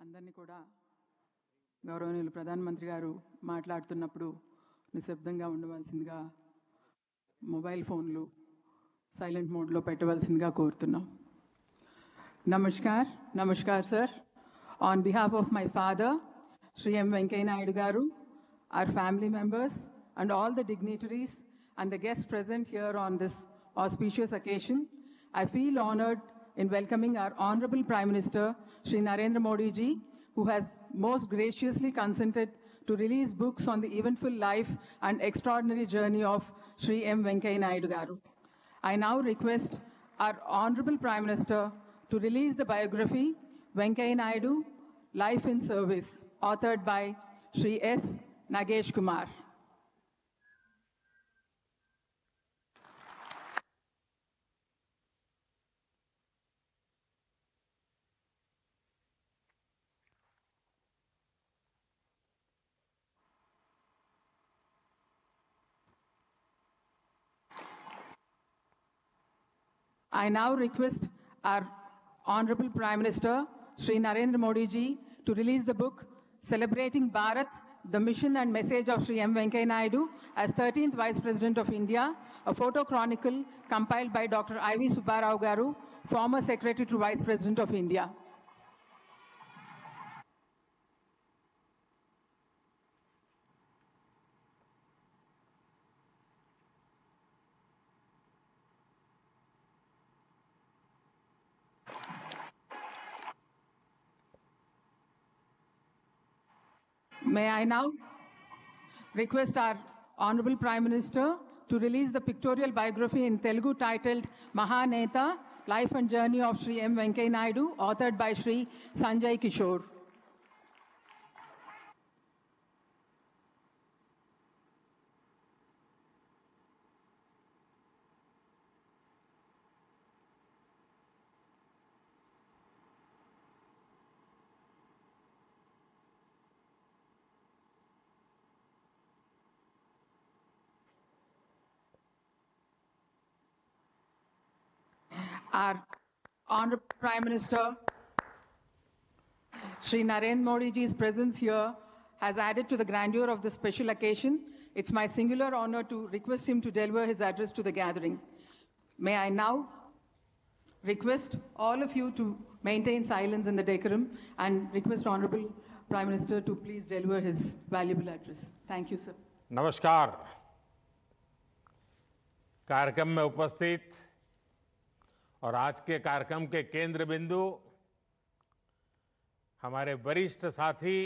అందరినీ కూడా గౌరవనీయులు ప్రధానమంత్రి గారు మాట్లాడుతున్నప్పుడు నిశ్శబ్దంగా ఉండవలసిందిగా మొబైల్ ఫోన్లు సైలెంట్ మోడ్లో పెట్టవలసిందిగా కోరుతున్నాం. Namaskar namaskar sir. On behalf of my father, Shri M. Venkaiah Naidu Garu, our family members and all the dignitaries and the guests present here on this auspicious occasion, I feel honored in welcoming our Honorable Prime Minister, Shri Narendra Modi ji, who has most graciously consented to release books on the eventful life and extraordinary journey of Shri M. Venkaiah Naidu Garu. I now request our Honorable Prime Minister to release the biography, Venkaiah Naidu, Life in Service, authored by Shri S. Nagesh Kumar. I now request our Honorable Prime Minister, Shri Narendra Modi ji, to release the book Celebrating Bharat, the Mission and Message of Shri M. Venkaiah Naidu as 13th Vice President of India, a photo chronicle compiled by Dr. I.V. Subbarao Garu, former Secretary to Vice President of India. May I now request our Honorable Prime Minister to release the pictorial biography in Telugu titled Mahaneta, Life and Journey of Shri M. Venkaiah Naidu, authored by Shri Sanjay Kishore. Our Honorable Prime Minister, Shri Narendra Modi ji's presence here has added to the grandeur of this special occasion. It's my singular honor to request him to deliver his address to the gathering. May I now request all of you to maintain silence in the decorum and request Honorable Prime Minister to please deliver his valuable address. Thank you, sir. नमस्कार. कार्यक्रम में उपस्थित और आज के कार्यक्रम के केंद्र बिंदु हमारे वरिष्ठ साथी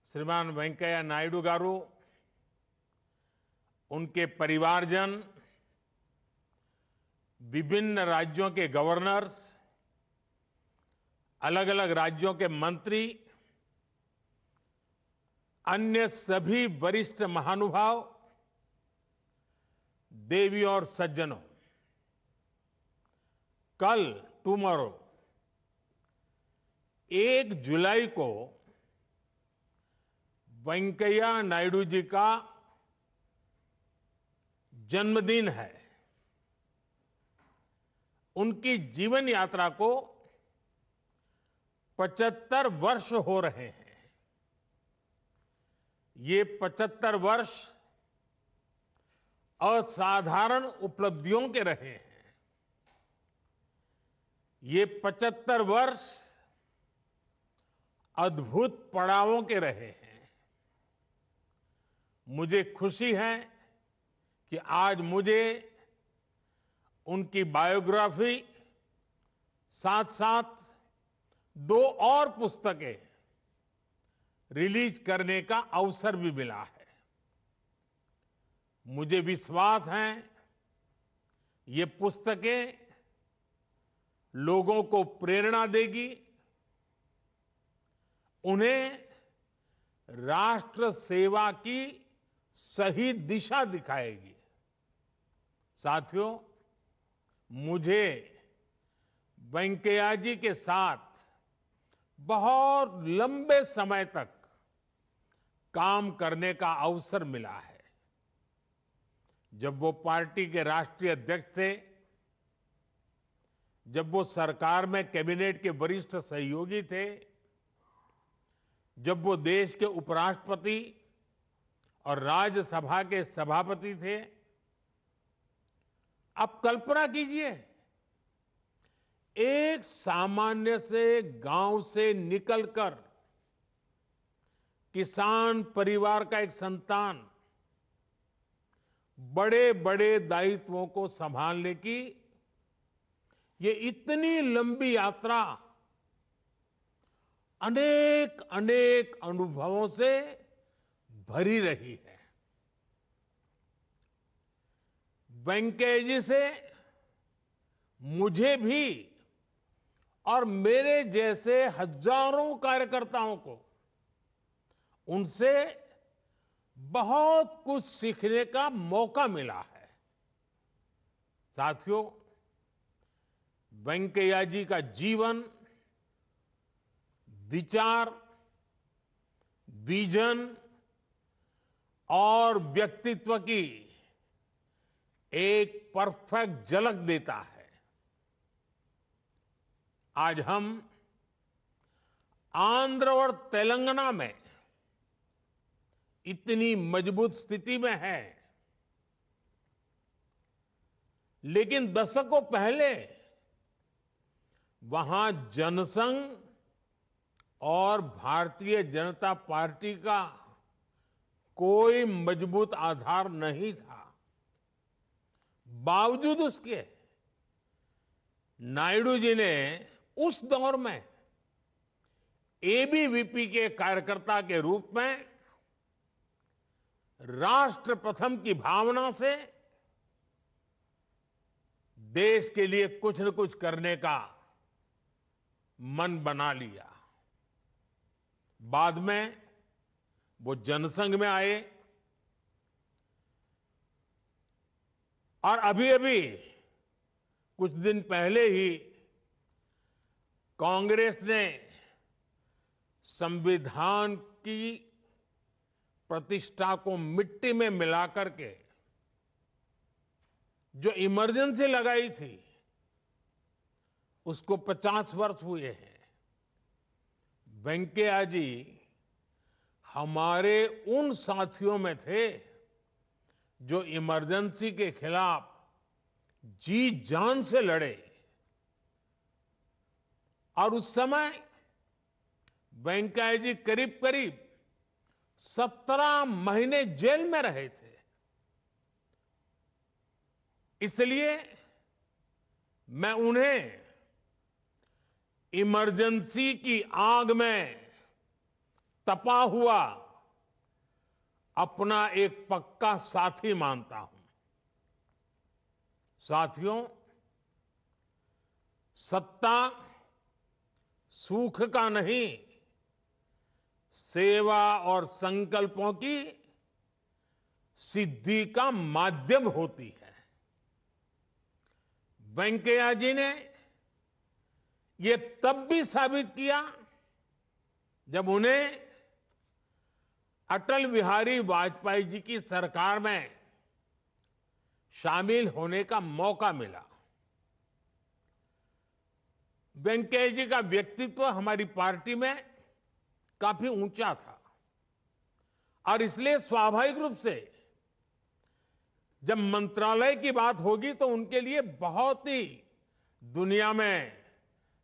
श्रीमान वेंकैया नायडू गारू, उनके परिवारजन, विभिन्न राज्यों के गवर्नर्स, अलग अलग राज्यों के मंत्री, अन्य सभी वरिष्ठ महानुभाव, देवी और सज्जनों, कल टुमारो 1 जुलाई को वेंकैया नायडू जी का जन्मदिन है. उनकी जीवन यात्रा को 75 वर्ष हो रहे हैं. ये 75 वर्ष असाधारण उपलब्धियों के रहे हैं. ये 75 वर्ष अद्भुत पड़ावों के रहे हैं. मुझे खुशी है कि आज मुझे उनकी बायोग्राफी साथ साथ 2 और पुस्तकें रिलीज करने का अवसर भी मिला है. मुझे विश्वास है ये पुस्तकें लोगों को प्रेरणा देगी, उन्हें राष्ट्र सेवा की सही दिशा दिखाएगी. साथियों, मुझे वेंकैया जी के साथ बहुत लंबे समय तक काम करने का अवसर मिला है. जब वो पार्टी के राष्ट्रीय अध्यक्ष थे, जब वो सरकार में कैबिनेट के वरिष्ठ सहयोगी थे, जब वो देश के उपराष्ट्रपति और राज्यसभा के सभापति थे। आप कल्पना कीजिए, एक सामान्य से गांव से निकलकर किसान परिवार का एक संतान बड़े बड़े दायित्वों को संभालने की ये इतनी लंबी यात्रा अनेक अनेक अनुभवों से भरी रही है। वेंकैया जी से मुझे भी और मेरे जैसे हजारों कार्यकर्ताओं को उनसे बहुत कुछ सीखने का मौका मिला है। साथियों, वेंकैया जी का जीवन, विचार, विजन और व्यक्तित्व की एक परफेक्ट झलक देता है। आज हम आंध्र और तेलंगाना में इतनी मजबूत स्थिति में हैं, लेकिन दशकों पहले वहां जनसंघ और भारतीय जनता पार्टी का कोई मजबूत आधार नहीं था। बावजूद उसके नायडू जी ने उस दौर में एबीवीपी के कार्यकर्ता के रूप में राष्ट्र प्रथम की भावना से देश के लिए कुछ न कुछ करने का मन बना लिया। बाद में वो जनसंघ में आए और अभी अभी कुछ दिन पहले ही कांग्रेस ने संविधान की प्रतिष्ठा को मिट्टी में मिलाकर के जो इमरजेंसी लगाई थी उसको 50 वर्ष हुए हैं। वेंकैया जी हमारे उन साथियों में थे जो इमरजेंसी के खिलाफ जी जान से लड़े और उस समय वेंकैया जी करीब करीब 17 महीने जेल में रहे थे। इसलिए मैं उन्हें इमरजेंसी की आग में तपा हुआ अपना एक पक्का साथी मानता हूं। साथियों, सत्ता सुख का नहीं, सेवा और संकल्पों की सिद्धि का माध्यम होती है। वेंकैया जी ने यह तब भी साबित किया जब उन्हें अटल बिहारी वाजपेयी जी की सरकार में शामिल होने का मौका मिला। वेंकैया जी का व्यक्तित्व हमारी पार्टी में काफी ऊंचा था और इसलिए स्वाभाविक रूप से जब मंत्रालय की बात होगी तो उनके लिए बहुत ही दुनिया में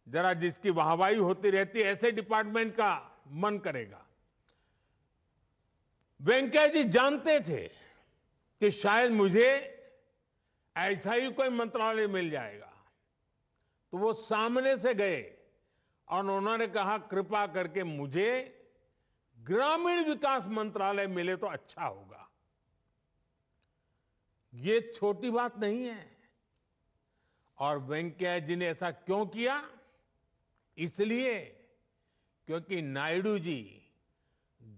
जरा जिसकी वाहवाही होती रहती है ऐसे डिपार्टमेंट का मन करेगा। वेंकैया जी जानते थे कि शायद मुझे ऐसा ही कोई मंत्रालय मिल जाएगा, तो वो सामने से गए और उन्होंने कहा कृपा करके मुझे ग्रामीण विकास मंत्रालय मिले तो अच्छा होगा। ये छोटी बात नहीं है। और वेंकैया जी ने ऐसा क्यों किया? इसलिए क्योंकि नायडू जी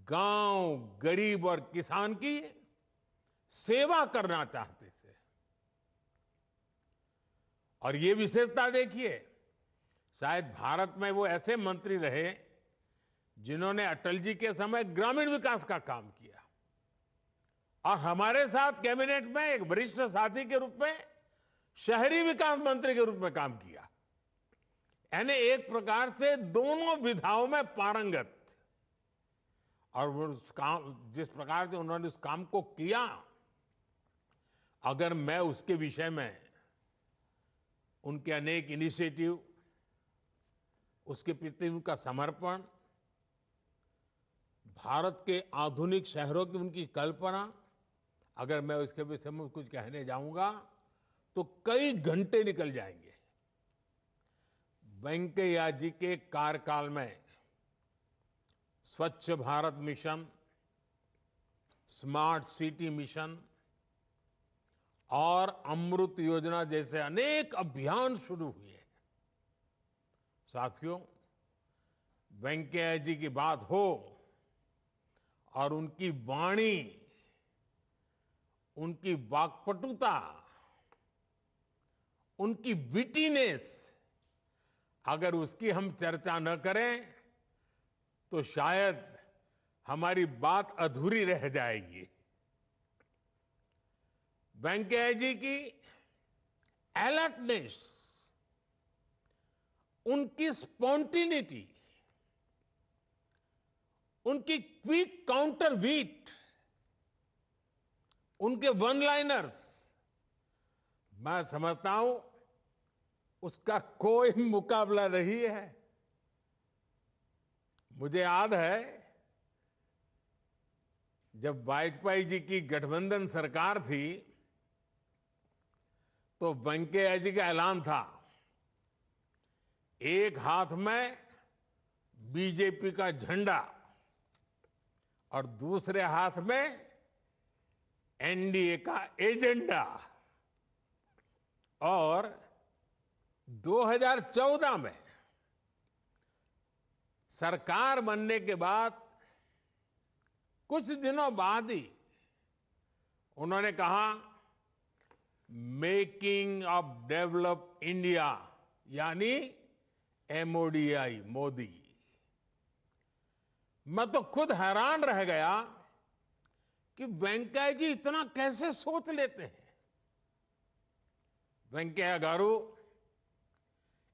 गांव, गरीब और किसान की सेवा करना चाहते थे। और ये विशेषता देखिए, शायद भारत में वो ऐसे मंत्री रहे जिन्होंने अटल जी के समय ग्रामीण विकास का काम किया और हमारे साथ कैबिनेट में एक वरिष्ठ साथी के रूप में शहरी विकास मंत्री के रूप में काम किया। यानी एक प्रकार से दोनों विधाओं में पारंगत। और वो उस काम, जिस प्रकार से उन्होंने उस काम को किया, अगर मैं उसके विषय में उनके अनेक इनिशिएटिव, उसके प्रति उनका समर्पण, भारत के आधुनिक शहरों की उनकी कल्पना, अगर मैं उसके विषय में कुछ कहने जाऊंगा तो कई घंटे निकल जाएंगे। वेंकैया जी के कार्यकाल में स्वच्छ Bharat mission, smart city mission और अमृत योजना जैसे अनेक अभियान शुरू हुए। साथियों, वेंकैया जी की बात हो और उनकी वाणी, उनकी वाक्पटुता, उनकी विटीनेस, अगर उसकी हम चर्चा न करें तो शायद हमारी बात अधूरी रह जाएगी। वेंकैया जी की अलर्टनेस, उनकी स्पॉन्टेनिटी, उनकी क्विक काउंटर बीट, उनके वन लाइनर्स, मैं समझता हूं उसका कोई मुकाबला नहीं है। मुझे याद है जब वाजपेयी जी की गठबंधन सरकार थी तो वेंकैया जी का ऐलान था, एक हाथ में बीजेपी का झंडा और दूसरे हाथ में एनडीए का एजेंडा। और 2014 में सरकार बनने के बाद कुछ दिनों बाद ही उन्होंने कहा, मेकिंग ऑफ डेवलप इंडिया, यानी एमओडीआई, मोदी। मैं तो खुद हैरान रह गया कि वेंकैया जी इतना कैसे सोच लेते हैं। वेंकैया गारू,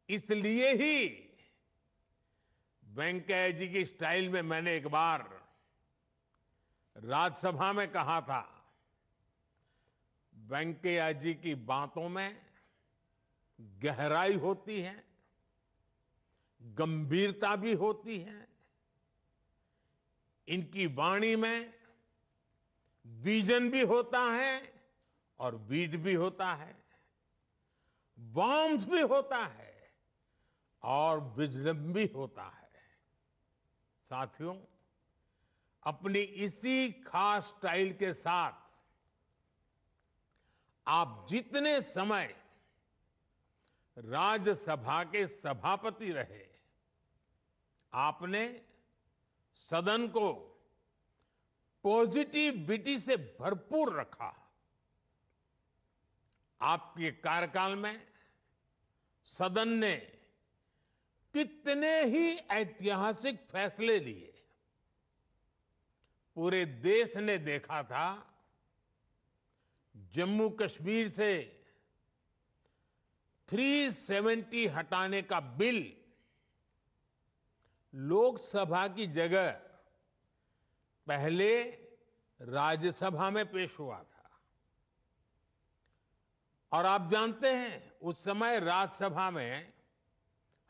इसलिए ही वेंकैया जी की स्टाइल में मैंने एक बार राज्यसभा में कहा था, वेंकैया जी की बातों में गहराई होती है, गंभीरता भी होती है, इनकी वाणी में विजन भी होता है और बीट भी होता है, वार्मथ भी होता है और विजडम भी होता है। साथियों, अपनी इसी खास स्टाइल के साथ आप जितने समय राज्यसभा के सभापति रहे, आपने सदन को पॉजिटिविटी से भरपूर रखा। आपके कार्यकाल में सदन ने कितने ही ऐतिहासिक फैसले लिए। पूरे देश ने देखा था, जम्मू कश्मीर से 370 हटाने का बिल लोकसभा की जगह पहले राज्यसभा में पेश हुआ था। और आप जानते हैं, उस समय राज्यसभा में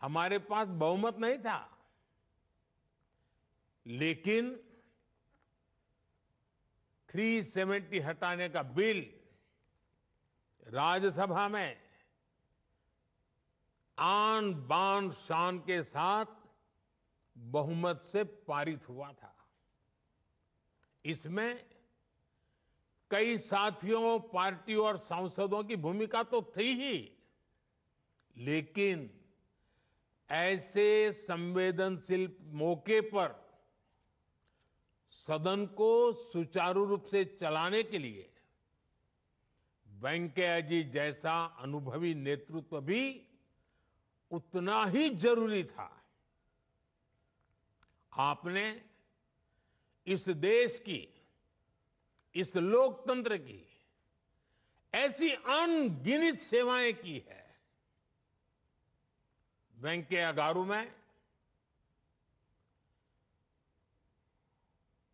हमारे पास बहुमत नहीं था, लेकिन 370 हटाने का बिल राज्यसभा में आन बान शान के साथ बहुमत से पारित हुआ था। इसमें कई साथियों, पार्टियों और सांसदों की भूमिका तो थी ही, लेकिन ऐसे संवेदनशील मौके पर सदन को सुचारू रूप से चलाने के लिए वेंकैया जी जैसा अनुभवी नेतृत्व भी उतना ही जरूरी था। आपने इस देश की, इस लोकतंत्र की ऐसी अनगिनत सेवाएं की है। वेंकैया गारू में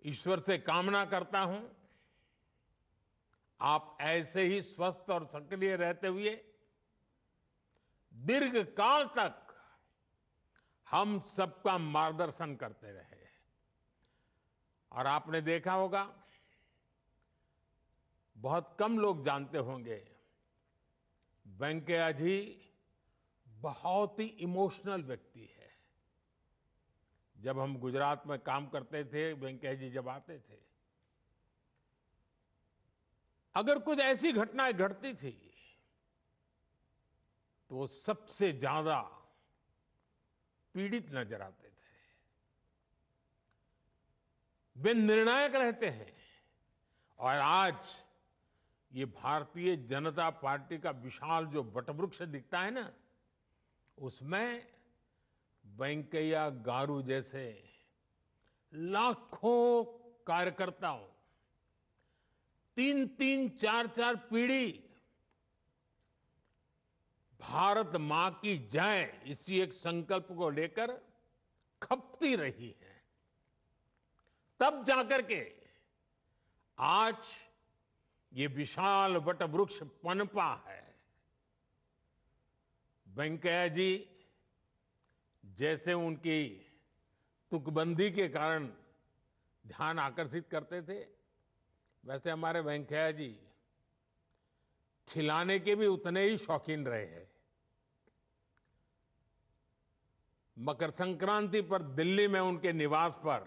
ईश्वर से कामना करता हूं आप ऐसे ही स्वस्थ और सक्रिय रहते हुए दीर्घ काल तक हम सबका मार्गदर्शन करते रहे। और आपने देखा होगा, बहुत कम लोग जानते होंगे, वेंकैया जी बहुत ही इमोशनल व्यक्ति है। जब हम गुजरात में काम करते थे, वेंकैया जी जब आते थे, अगर कुछ ऐसी घटनाएं घटती थी तो वो सबसे ज्यादा पीड़ित नजर आते थे। वे निर्णायक रहते हैं। और आज ये भारतीय जनता पार्टी का विशाल जो वटवृक्ष दिखता है ना, उसमें वेंकैया गारू जैसे लाखों कार्यकर्ताओं, 3-3, 4-4 पीढ़ी भारत मां की जय इसी एक संकल्प को लेकर खपती रही है। तब जाकर के आज ये विशाल वटवृक्ष पनपा है। वेंकैया जी जैसे उनकी तुकबंदी के कारण ध्यान आकर्षित करते थे, वैसे हमारे वेंकैया जी खिलाने के भी उतने ही शौकीन रहे हैं। मकर संक्रांति पर दिल्ली में उनके निवास पर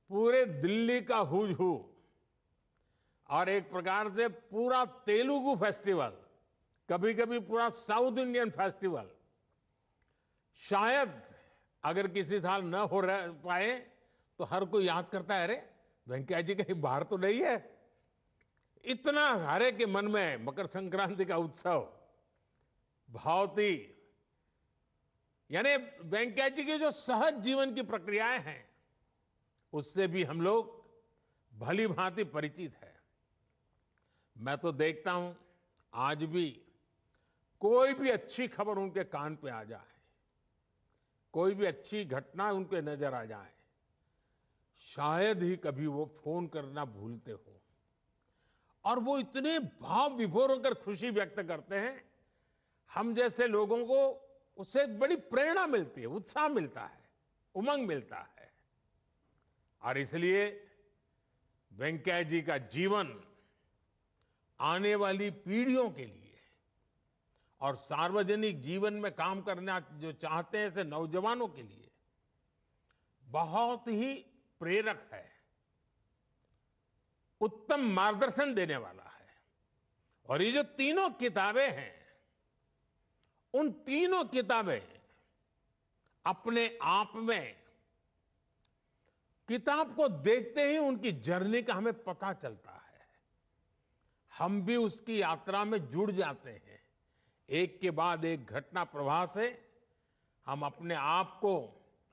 पूरे दिल्ली का हुज हू और एक प्रकार से पूरा तेलुगु फेस्टिवल, कभी कभी पूरा साउथ इंडियन फेस्टिवल, शायद अगर किसी साल न हो पाए तो हर कोई याद करता है, अरे वेंकैया जी कहीं बाहर तो नहीं है। इतना हरे के मन में मकर संक्रांति का उत्सव बहुत ही, यानी वेंकैया जी की जो सहज जीवन की प्रक्रियाएं हैं उससे भी हम लोग भली भांति परिचित है। मैं तो देखता हूं आज भी कोई भी अच्छी खबर उनके कान पे आ जाए, कोई भी अच्छी घटना उनके नजर आ जाए, शायद ही कभी वो फोन करना भूलते हो। और वो इतने भाव विभोर होकर खुशी व्यक्त करते हैं, हम जैसे लोगों को उससे एक बड़ी प्रेरणा मिलती है, उत्साह मिलता है, उमंग मिलता है। और इसलिए वेंकैया जी का जीवन आने वाली पीढ़ियों के लिए और सार्वजनिक जीवन में काम करना जो चाहते हैं ऐसे नौजवानों के लिए बहुत ही प्रेरक है, उत्तम मार्गदर्शन देने वाला है। और ये जो तीनों किताबें हैं, उन तीनों किताबें अपने आप में, किताब को देखते ही उनकी जर्नी का हमें पता चलता है, हम भी उसकी यात्रा में जुड़ जाते हैं। एक के बाद एक घटना प्रवाह से हम अपने आप को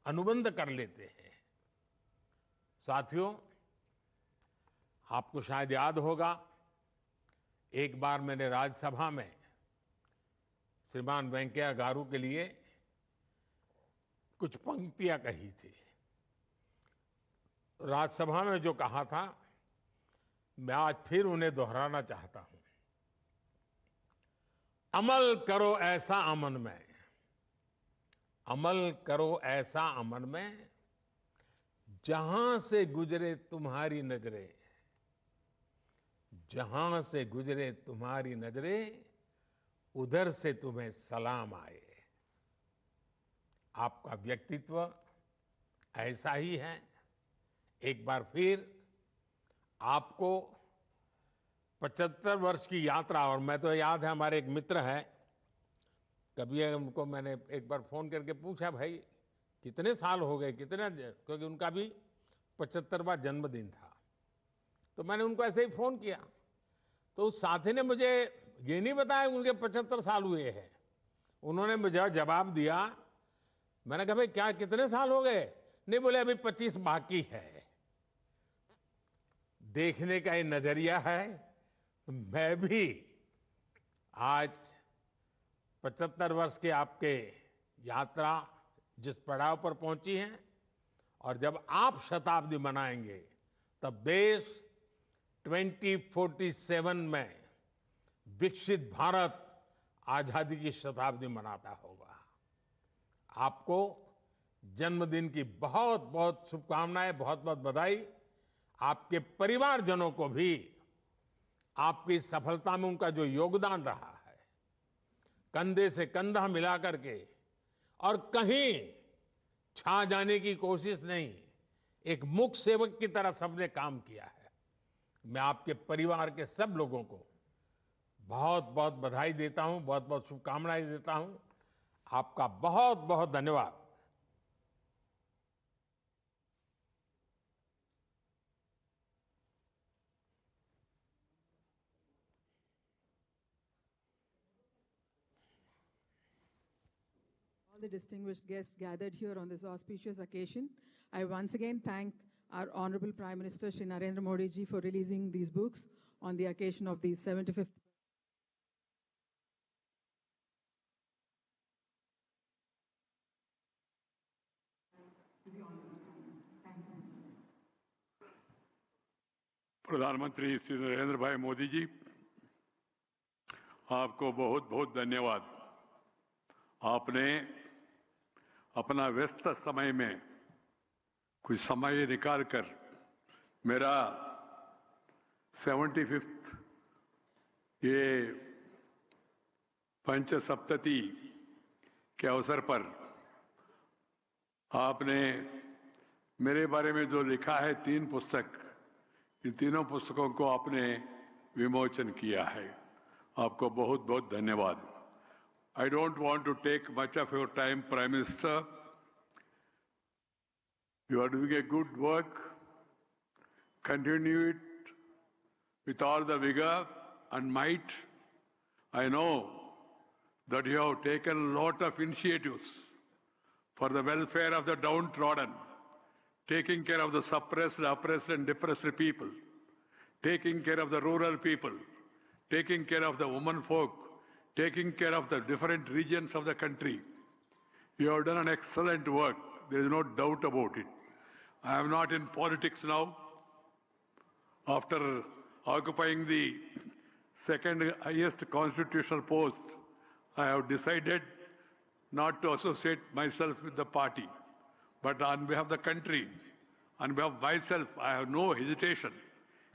अनुबंध कर लेते हैं। साथियों, आपको शायद याद होगा, एक बार मैंने राज्यसभा में श्रीमान वेंकैया गारू के लिए कुछ पंक्तियां कही थी। राज्यसभा में जो कहा था, मैं आज फिर उन्हें दोहराना चाहता हूं। अमल करो ऐसा अमन में, अमल करो ऐसा अमन में, जहां से गुजरे तुम्हारी नजरें, जहां से गुजरे तुम्हारी नजरें, उधर से तुम्हें सलाम आए। आपका व्यक्तित्व ऐसा ही है। एक बार फिर आपको 75 वर्ष की यात्रा, और मैं तो याद है हमारे एक मित्र हैं, कभी उनको मैंने एक बार फोन करके पूछा, भाई कितने साल हो गए, कितने, क्योंकि उनका भी 75वां जन्मदिन था। तो मैंने उनको ऐसे ही फोन किया, तो उस साथी ने मुझे ये नहीं बताया उनके 75 साल हुए हैं। उन्होंने मुझे जवाब दिया, मैंने कहा भाई क्या कितने साल हो गए? नहीं, बोले अभी 25 बाकी है। देखने का ये नजरिया है। मैं भी आज 75 वर्ष के आपके यात्रा जिस पड़ाव पर पहुंची है और जब आप शताब्दी मनाएंगे तब देश 2047 में विकसित भारत आजादी की शताब्दी मनाता होगा। आपको जन्मदिन की बहुत बहुत शुभकामनाएं, बहुत बहुत बधाई। आपके परिवारजनों को भी आपकी सफलता में उनका जो योगदान रहा है, कंधे से कंधा मिलाकर के और कहीं छा जाने की कोशिश नहीं, एक मूक सेवक की तरह सबने काम किया है। मैं आपके परिवार के सब लोगों को बहुत बहुत बधाई देता हूं, बहुत बहुत शुभकामनाएं देता हूं। आपका बहुत बहुत धन्यवाद। All the distinguished guests gathered here on this auspicious occasion, I once again thank our Honorable Prime Minister Shri Narendra Modi ji for releasing these books on the occasion of the 75th. प्रधानमंत्री श्री नरेंद्र भाई मोदी जी, आपको बहुत बहुत धन्यवाद। आपने अपना व्यस्त समय में कुछ समय निकालकर मेरा 75th ये पंचसप्तति के अवसर पर आपने मेरे बारे में जो लिखा है 3 पुस्तक, इन तीनों पुस्तकों को आपने विमोचन किया है। आपको बहुत बहुत धन्यवाद। I don't want to take much of your time, Prime Minister. You are doing a good work. Continue it with all the vigor and might. I know that you have taken a lot of initiatives for the welfare of the downtrodden, taking care of the suppressed, oppressed and depressed people, taking care of the rural people, taking care of the women folk, taking care of the different regions of the country. You have done an excellent work. There is no doubt about it. I am not in politics now. After occupying the second highest constitutional post, I have decided not to associate myself with the party. But on behalf of the country, on behalf of myself, I have no hesitation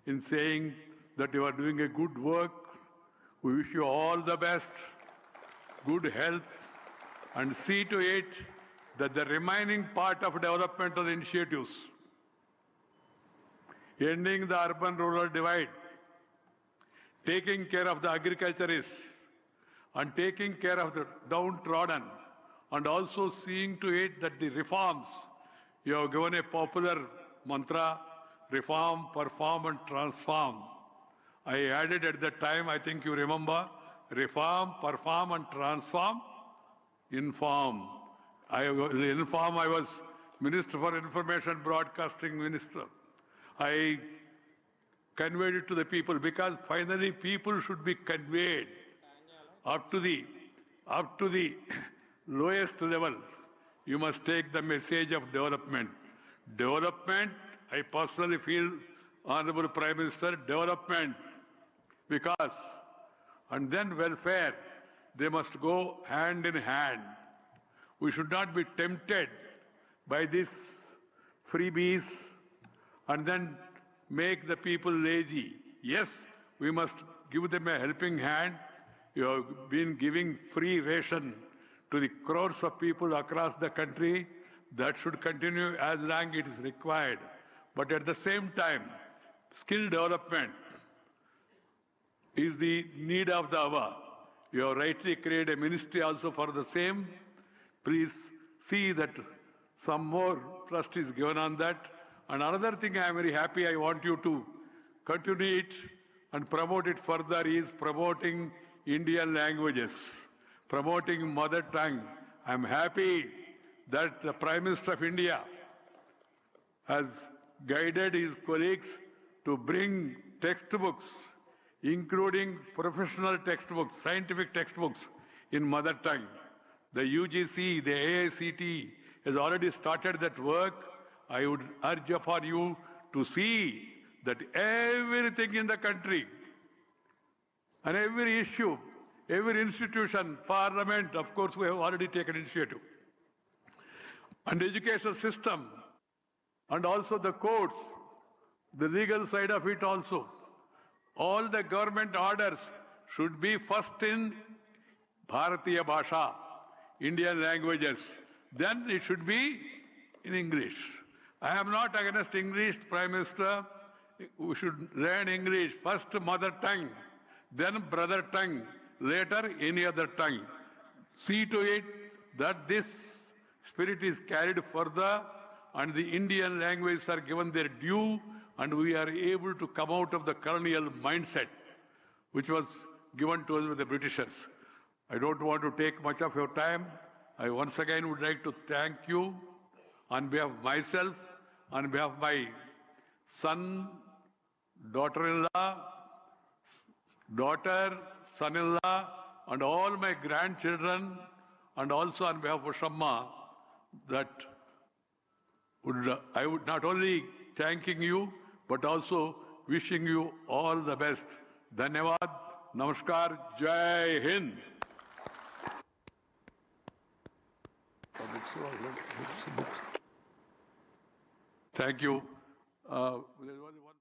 in saying that you are doing a good work. We wish you all the best, good health, and see to it that the remaining part of developmental initiatives, ending the urban-rural divide, taking care of the agriculturists, and taking care of the downtrodden, and also seeing to it that the reforms, you have given a popular mantra, reform, perform, and transform. I added at that time, I think you remember, reform, perform, and transform, inform. I was Minister for Information Broadcasting Minister. I conveyed it to the people because finally people should be conveyed up to the lowest level. You must take the message of development. Development, I personally feel, Honorable Prime Minister, development, because, and then welfare, they must go hand in hand. We should not be tempted by these freebies and then make the people lazy. Yes, we must give them a helping hand. You have been giving free ration to the crores of people across the country. That should continue as long as it is required. But at the same time, skill development is the need of the hour. You have rightly created a ministry also for the same. Please see that some more thrust is given on that. And another thing I am very happy, I want you to continue it and promote it further, is promoting Indian languages, promoting mother tongue. I am happy that the Prime Minister of India has guided his colleagues to bring textbooks, including professional textbooks, scientific textbooks, in mother tongue. The UGC, the AICT has already started that work. I would urge upon you to see that everything in the country and every issue, every institution, parliament, of course, we have already taken initiative, and education system, and also the courts, the legal side of it also. All the government orders should be first in Bharatiya Bhasha, Indian languages. Then it should be in English. I am not against English, Prime Minister. We should learn English, first mother tongue, then brother tongue, later any other tongue. See to it that this spirit is carried further and the Indian languages are given their due and we are able to come out of the colonial mindset which was given to us by the Britishers. I don't want to take much of your time. I once again would like to thank you on behalf of myself, on behalf of my son, daughter-in-law, daughter, son-in-law, and all my grandchildren, and also on behalf of Shamma, that I would not only thanking you, but also wishing you all the best. Dhanyavad, Namaskar, Jai Hind. Thank you. There was one